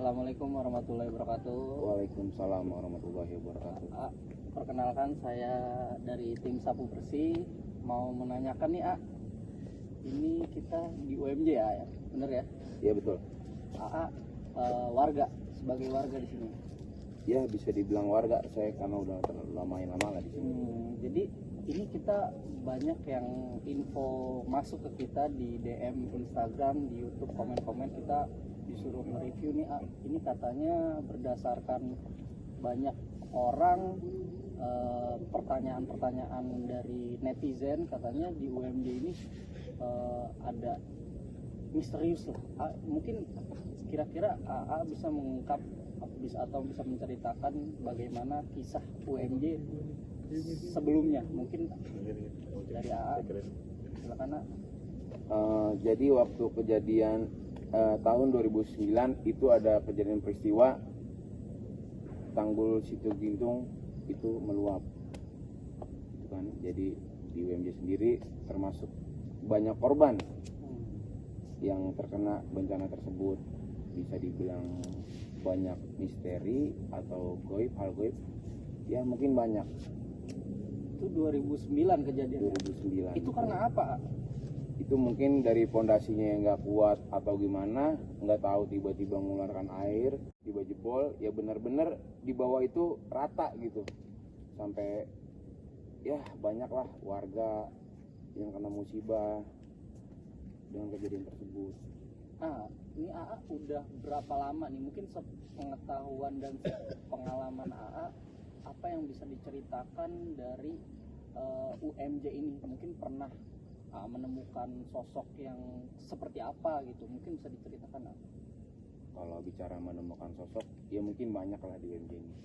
Assalamualaikum warahmatullahi wabarakatuh. Waalaikumsalam warahmatullahi wabarakatuh. Perkenalkan, saya dari tim Sapu Bersih. Mau menanyakan nih, ini kita di UMJ ya, bener ya? Iya betul. Warga, sebagai warga di sini. Ya bisa dibilang warga saya karena udah terlalu lama lah di sini. Jadi ini kita banyak yang info masuk ke kita di DM Instagram, di YouTube, komen-komen kita disuruh nge-review nih. Ini katanya berdasarkan banyak orang, pertanyaan-pertanyaan dari netizen, katanya di UMJ ini ada misterius lah. Mungkin kira-kira bisa mengungkap atau bisa menceritakan bagaimana kisah UMJ sebelumnya, mungkin dari silakan. Jadi waktu kejadian tahun 2009 itu ada kejadian peristiwa tanggul Situgintung itu meluap, gitu kan. Jadi di UMJ sendiri termasuk banyak korban yang terkena bencana tersebut. Bisa dibilang banyak misteri atau hal goib ya, mungkin banyak. Itu 2009 kejadian. 2009 itu karena apa? Itu mungkin dari pondasinya yang nggak kuat atau gimana, nggak tahu, tiba-tiba mengeluarkan air, tiba jebol. Ya benar-benar di bawah itu rata gitu, sampai ya banyaklah warga yang kena musibah dengan kejadian tersebut. Ini udah berapa lama nih, mungkin sepengetahuan dan pengalaman apa yang bisa diceritakan dari UMJ ini? Mungkin pernah menemukan sosok yang seperti apa gitu, mungkin bisa diceritakan. Kalau bicara menemukan sosok, ya mungkin banyak lah di UMJ ini.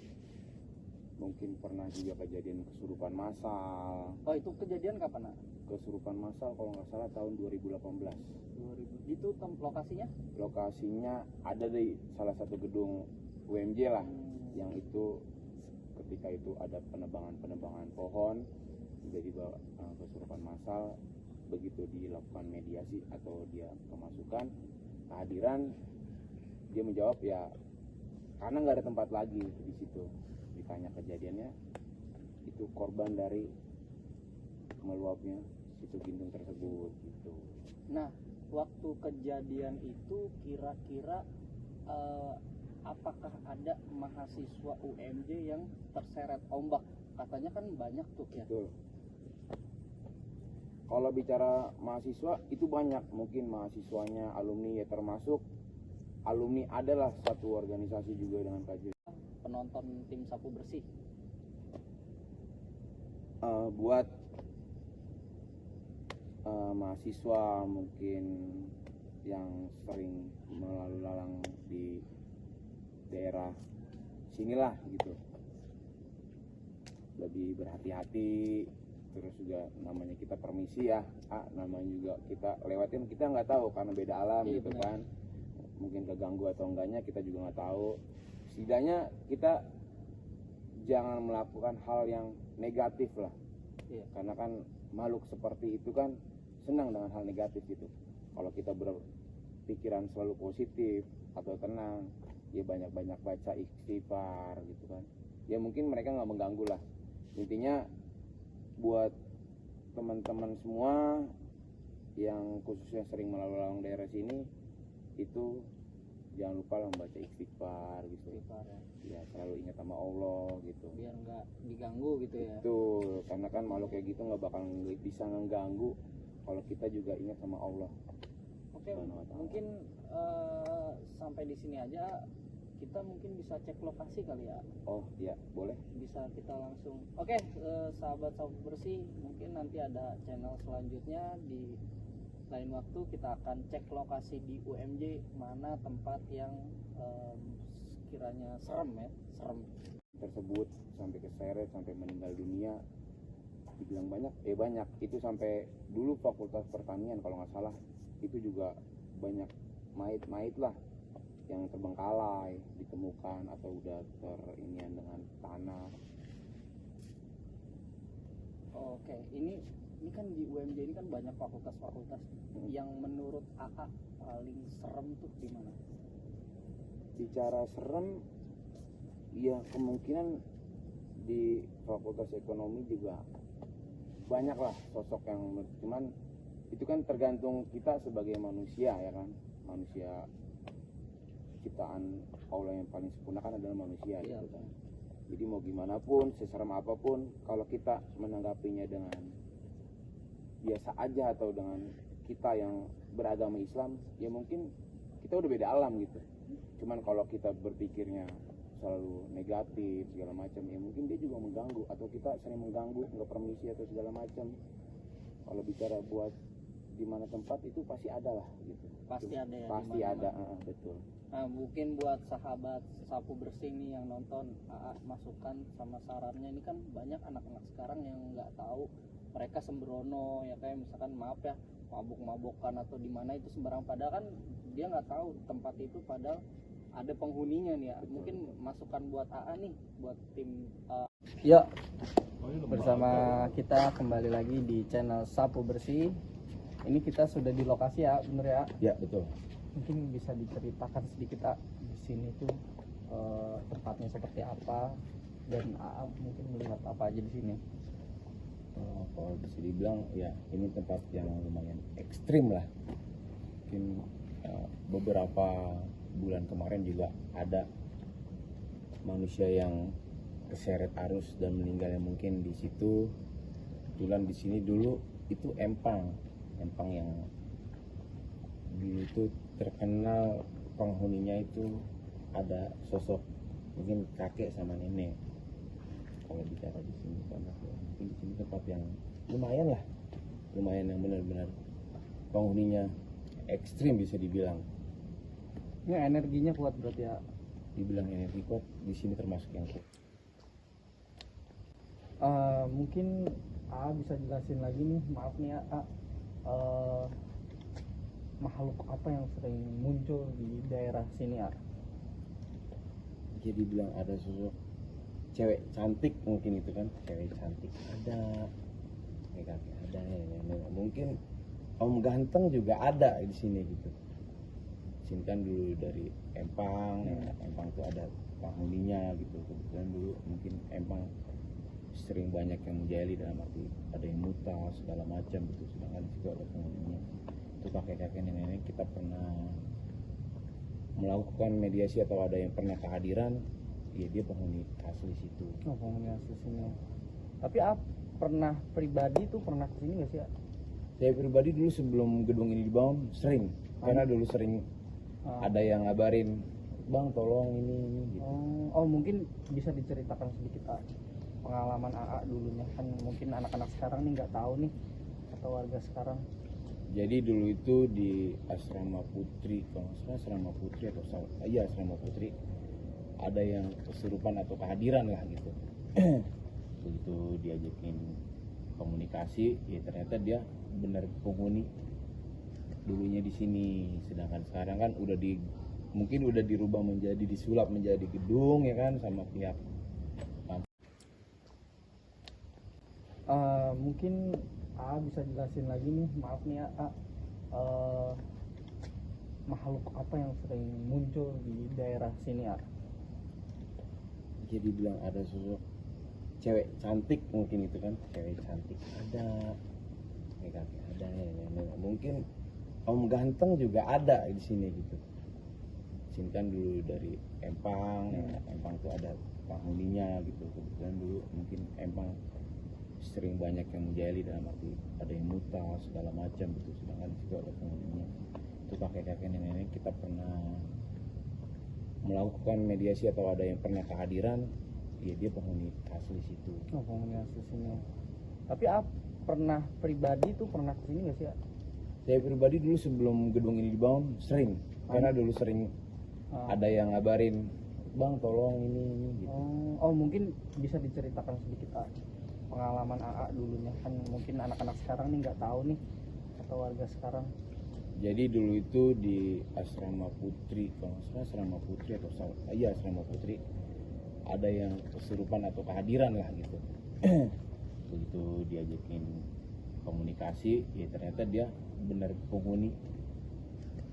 Mungkin pernah juga kejadian kesurupan massal. Itu kejadian kapan? Kesurupan massal kalau nggak salah tahun 2018. Itu lokasinya? Lokasinya ada di salah satu gedung UMJ lah, yang itu ketika itu ada penebangan pohon, tiba-tiba kesurupan massal. Begitu dilakukan mediasi atau dia kemasukan kehadiran, dia menjawab ya karena nggak ada tempat lagi di situ. Ditanya kejadiannya, itu korban dari meluapnya Situgintung tersebut gitu. Nah, waktu kejadian itu kira-kira apakah ada mahasiswa UMJ yang terseret ombak? Katanya kan banyak tuh ya. Betul. Kalau bicara mahasiswa itu banyak, mungkin mahasiswanya, alumni ya, termasuk alumni adalah satu organisasi juga dengan KJ. Penonton tim Sapu Bersih, buat mahasiswa mungkin yang sering melalu lalang di daerah sinilah gitu, lebih berhati-hati. Terus juga namanya kita permisi ya, namanya juga kita lewatin, kita nggak tahu karena beda alam gitu benar. Kan mungkin keganggu atau enggaknya kita juga nggak tahu. Setidaknya kita jangan melakukan hal yang negatif lah, karena kan makhluk seperti itu kan senang dengan hal negatif gitu. Kalau kita berpikiran selalu positif atau tenang, ya banyak-banyak baca istighfar gitu kan, ya mungkin mereka nggak mengganggu lah. Intinya buat teman-teman semua yang khususnya sering melalang daerah sini, itu jangan lupa lah membaca istighfar gitu. Ya selalu ingat sama Allah gitu, biar nggak diganggu gitu ya. Betul, karena kan makhluk kayak gitu nggak bakal bisa mengganggu kalau kita juga ingat sama Allah. Oke, mungkin sampai di sini aja. Kita mungkin bisa cek lokasi kali ya. Oh iya, boleh. Bisa kita langsung. Oke, sahabat Sapu Bersih, mungkin nanti ada channel selanjutnya, di lain waktu kita akan cek lokasi di UMJ, mana tempat yang sekiranya serem tersebut, sampai keseret, sampai meninggal dunia. Dibilang banyak, itu sampai dulu Fakultas Pertanian kalau nggak salah, itu juga banyak mayat lah yang terbengkalai ditemukan atau udah terinian dengan tanah. Oke, ini kan di UMJ ini kan banyak fakultas-fakultas. Yang menurut paling serem tuh di mana? bicara serem, ya kemungkinan di Fakultas Ekonomi juga banyak lah sosok yang, cuman itu kan tergantung kita sebagai manusia ya kan, manusia ciptaan Allah yang paling sempurna kan adalah manusia gitu kan. Jadi mau gimana pun, seserem apapun, kalau kita menanggapinya dengan biasa aja atau dengan kita yang beragama Islam, ya mungkin kita udah beda alam gitu. Cuman kalau kita berpikirnya selalu negatif segala macam, ya mungkin dia juga mengganggu, atau kita sering mengganggu, nggak permisi atau segala macam. Kalau bicara buat di mana tempat itu pasti ada lah gitu. Pasti ada ya. Pasti ada, betul. Nah, mungkin buat sahabat sapu bersih nih yang nonton, masukan sama sarannya, ini kan banyak anak-anak sekarang yang nggak tahu, mereka sembrono ya, kayak misalkan maaf ya, mabuk-mabukan atau di mana itu sembarang, padahal kan dia nggak tahu tempat itu padahal ada penghuninya nih ya. Mungkin masukan buat AA nih, buat tim. Ya, bersama kita kembali lagi di channel Sapu Bersih. Ini kita sudah di lokasi ya, bener ya? Ya betul. Mungkin bisa diceritakan sedikit di sini tuh tempatnya seperti apa, dan AA mungkin melihat apa aja di sini. Kalau bisa dibilang ya ini tempat yang lumayan ekstrim lah. Mungkin beberapa bulan kemarin juga ada manusia yang keseret arus dan meninggalnya mungkin di situ. Kebetulan di sini dulu itu empang yang dulu itu terkenal, penghuninya itu ada sosok mungkin kakek sama nenek. Kalau bicara di sini kan mungkin di sini tempat yang lumayan yang benar-benar penghuninya ekstrim bisa dibilang. Ini energinya kuat berarti ya? Dibilang energi kuat, di sini termasuk yang kuat. Mungkin bisa jelasin lagi nih, maaf nih ya, makhluk apa yang sering muncul di daerah sini ya? Jadi bilang ada sosok cewek cantik, mungkin itu kan cewek cantik ada, ada ya, mungkin om ganteng juga ada di sini gitu. Sini kan dulu dari empang, empang tuh ada penghuninya gitu. Kebetulan dulu mungkin empang sering banyak yang menjali, dalam arti ada yang muta segala macam gitu. Sedangkan di situ ada penghuninya. Itu kakek-kakek nenek kita pernah melakukan mediasi atau ada yang pernah kehadiran, ya dia penghuni asli situ. Oh, penghuni asli sini. Tapi pernah pribadi tuh pernah kesini nggak sih ya? Saya pribadi dulu sebelum gedung ini dibangun sering, karena dulu sering ada yang ngabarin, bang tolong ini gitu. Oh, mungkin bisa diceritakan sedikit pengalaman AA dulunya, kan mungkin anak-anak sekarang nih nggak tahu nih, atau warga sekarang. Jadi dulu itu di Asrama Putri, kalau nggak salah Asrama Putri atau Asrama Putri, ada yang kesurupan atau kehadiran lah gitu. Begitu diajakin komunikasi, ya ternyata dia benar penghuni dulunya di sini. Sedangkan sekarang kan mungkin udah dirubah menjadi, disulap menjadi gedung ya kan sama pihak. Mungkin bisa jelasin lagi nih, maaf nih ya, makhluk apa yang sering muncul di daerah sini ya? Jadi bilang ada sosok cewek cantik, mungkin itu kan cewek cantik ada ya, mungkin om ganteng juga ada di sini gitu. Sini kan dulu dari empang, empang tuh ada penghuninya gitu. Kebetulan dulu mungkin empang sering banyak yang menjali, dalam arti ada yang muta segala macam gitu. Sedangkan di situ ada penghuninya. Itu kakek-kakek nenek kita pernah melakukan mediasi atau ada yang pernah kehadiran, ya dia penghuni asli situ. Oh, penghuni asli sini. Tapi pernah pribadi tuh pernah kesini nggak sih ya? Saya pribadi dulu sebelum gedung ini dibangun sering, karena dulu sering ada yang ngabarin, bang tolong ini gitu. Oh, mungkin bisa diceritakan sedikit pengalaman AA dulunya, kan mungkin anak-anak sekarang nih nggak tahu nih, atau warga sekarang. Jadi dulu itu di Asrama Putri, kalau nggak salah Asrama Putri atau Asrama Putri, ada yang kesurupan atau kehadiran lah gitu. Begitu diajakin komunikasi, ya ternyata dia benar penghuni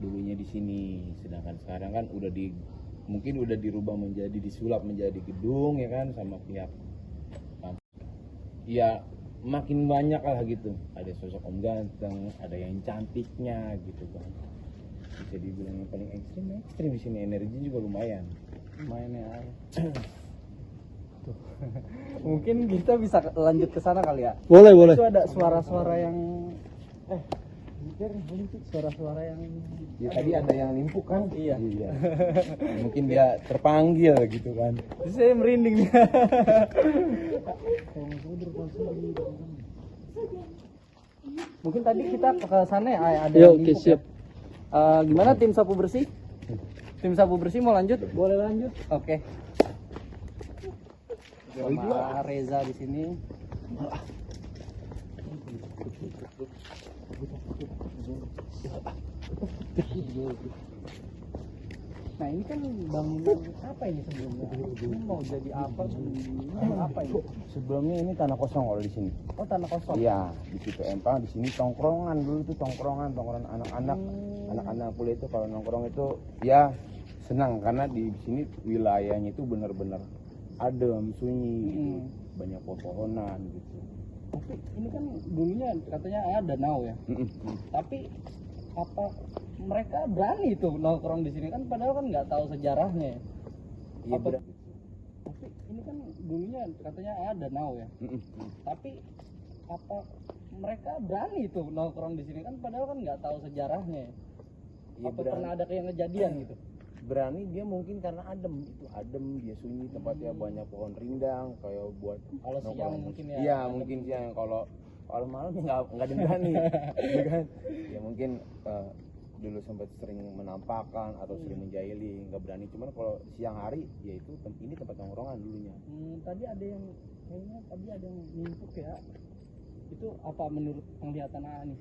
dulunya di sini. Sedangkan sekarang kan mungkin udah dirubah menjadi disulap menjadi gedung ya kan sama pihak ya makin banyak lah gitu, ada sosok om ganteng, ada yang cantiknya gitu kan, bisa dibilang yang paling ekstrim di sini, energi juga lumayan ya. Tuh. Mungkin kita bisa lanjut ke sana kali ya. Boleh. Itu ada suara-suara yang suara-suara yang ya tadi ada yang limpuk kan. Iya. Mungkin dia terpanggil gitu kan. Saya merinding nih. Mungkin tadi kita ke sana ya, ada yang Oke, limpuk siap. ya. Gimana tim sapu bersih? Tim sapu bersih mau lanjut? Boleh lanjut. Oke. Sama Reza di sini. Nah ini kan bangunan apa ini sebelumnya? Ini mau jadi apa? Apa ini? Sebelumnya ini tanah kosong kalau di sini. Oh tanah kosong. Iya, di situ empang, di sini tongkrongan dulu tuh tongkrongan anak-anak. Anak-anak kuliah itu kalau nongkrong itu ya senang karena di sini wilayahnya itu benar-benar adem, sunyi gitu. Banyak pepohonan gitu. Tapi ini kan dulunya katanya ada danau ya. Tapi apa mereka berani tuh nongkrong di sini kan padahal kan nggak tahu sejarahnya ya. Iya benar. Tapi ini kan dulunya katanya ada danau ya. Tapi apa mereka berani tuh nongkrong di sini kan padahal kan nggak tahu sejarahnya ya. Iya, Apa pernah ada kayak kejadian gitu? Berani dia mungkin karena adem, itu adem, dia sunyi, tempatnya banyak pohon rindang kayak buat Kalau siang nongkrong. mungkin ya. Iya mungkin siang, kalau malam nggak ada yang berani gitu kan. Ya mungkin dulu sempat sering menampakkan atau sering menjahili, nggak berani. Cuman kalau siang hari ya itu ini tempat nongkrongan dulunya. Tadi ada yang kayaknya tadi ada yang nimpuk ya. Itu apa menurut penglihatan A nih?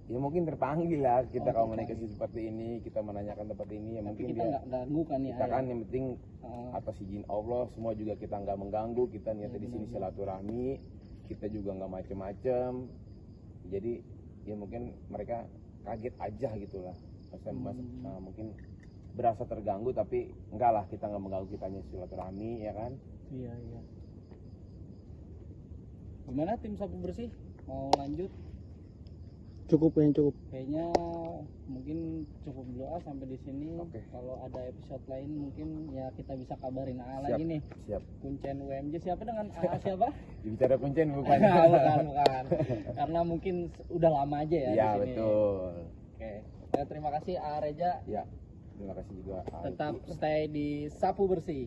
Ya mungkin terpanggil lah kita kalau terpanggil. menaiki seperti ini, kita menanyakan tempat ini ya. Tapi mungkin kita dia nggak ganggu kan ya. kita kan yang penting atas izin Allah semua juga kita nggak mengganggu, kita niatnya di sini silaturahmi, kita juga nggak macem-macem. Jadi ya mungkin mereka kaget aja gitulah. Mungkin berasa terganggu tapi enggak lah, kita nggak mengganggu, kita hanya silaturahmi ya kan. Iya. Gimana tim sapu bersih? Mau lanjut? Cukup. Kayaknya mungkin cukup dulu sampai di sini. Oke. Kalau ada episode lain mungkin ya kita bisa kabarin A Siap. lagi nih. Siap. Kuncen UMJ siapa dengan A siapa? Bicara kuncen bukan. bukan. Karena mungkin udah lama aja ya Iya di sini. betul. Oke. Terima kasih A Reja. Ya terima kasih juga. Tetap stay di sapu bersih.